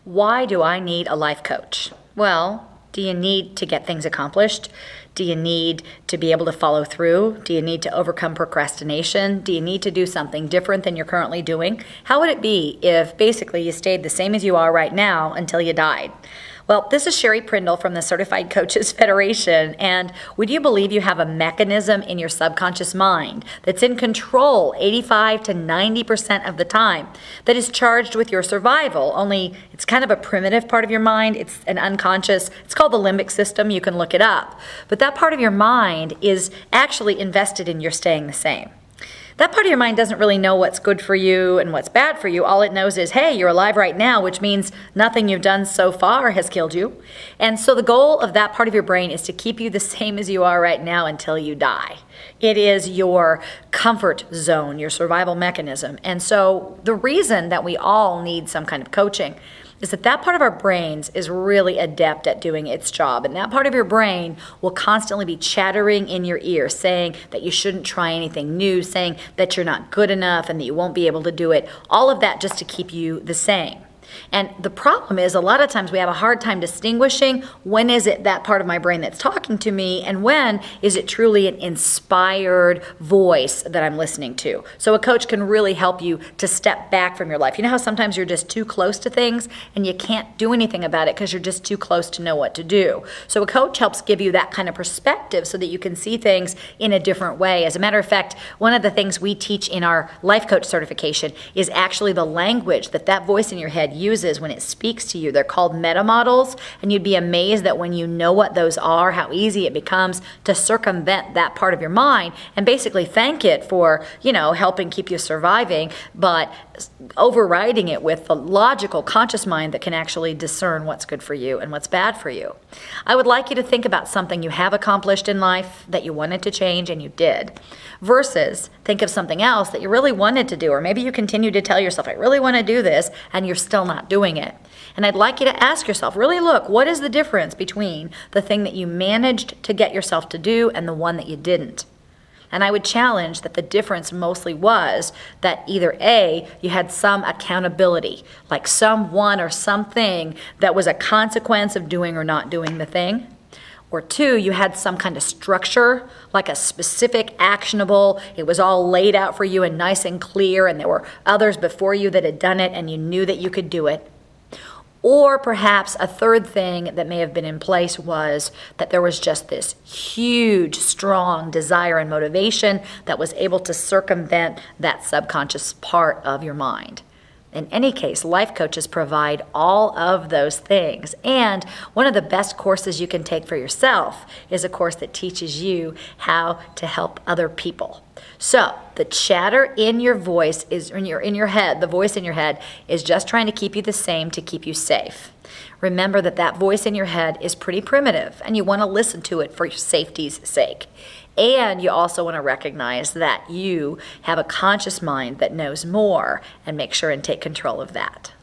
Why do I need a life coach? Well, do you need to get things accomplished? Do you need to be able to follow through? Do you need to overcome procrastination? Do you need to do something different than you're currently doing? How would it be if basically you stayed the same as you are right now until you died? Well, this is Prindle from the Certified Coaches Federation, and would you believe you have a mechanism in your subconscious mind that's in control 85 to 90% of the time that is charged with your survival, only it's kind of a primitive part of your mind. It's an unconscious, it's called the limbic system. You can look it up. But that part of your mind is actually invested in your staying the same. That part of your mind doesn't really know what's good for you and what's bad for you. All it knows is, hey, you're alive right now, which means nothing you've done so far has killed you. And so the goal of that part of your brain is to keep you the same as you are right now until you die. It is your comfort zone, your survival mechanism. And so the reason that we all need some kind of coaching is that that part of our brains is really adept at doing its job. And that part of your brain will constantly be chattering in your ear, saying that you shouldn't try anything new, saying that you're not good enough and that you won't be able to do it. All of that just to keep you the same. And the problem is a lot of times we have a hard time distinguishing when is it that part of my brain that's talking to me and when is it truly an inspired voice that I'm listening to. So a coach can really help you to step back from your life. You know how sometimes you're just too close to things and you can't do anything about it because you're just too close to know what to do. So a coach helps give you that kind of perspective so that you can see things in a different way. As a matter of fact, one of the things we teach in our life coach certification is actually the language that that voice in your head uses when it speaks to you. They're called meta models, and you'd be amazed that when you know what those are, how easy it becomes to circumvent that part of your mind and basically thank it for, helping keep you surviving, but overriding it with the logical, conscious mind that can actually discern what's good for you and what's bad for you. I would like you to think about something you have accomplished in life that you wanted to change and you did, versus think of something else that you really wanted to do, or maybe you continue to tell yourself, I really want to do this, and you're still not doing it. And I'd like you to ask yourself, really look, what is the difference between the thing that you managed to get yourself to do and the one that you didn't? And I would challenge that the difference mostly was that either A, you had some accountability, like someone or something that was a consequence of doing or not doing the thing, or two, you had some kind of structure, like a specific actionable, it was all laid out for you and nice and clear, and there were others before you that had done it and you knew that you could do it. Or perhaps a third thing that may have been in place was that there was just this huge, strong desire and motivation that was able to circumvent that subconscious part of your mind. In any case, life coaches provide all of those things. And one of the best courses you can take for yourself is a course that teaches you how to help other people. So the chatter in your voice is in your head, the voice in your head is just trying to keep you the same to keep you safe. Remember that that voice in your head is pretty primitive and you want to listen to it for your safety's sake. And you also want to recognize that you have a conscious mind that knows more and make sure and take control of that.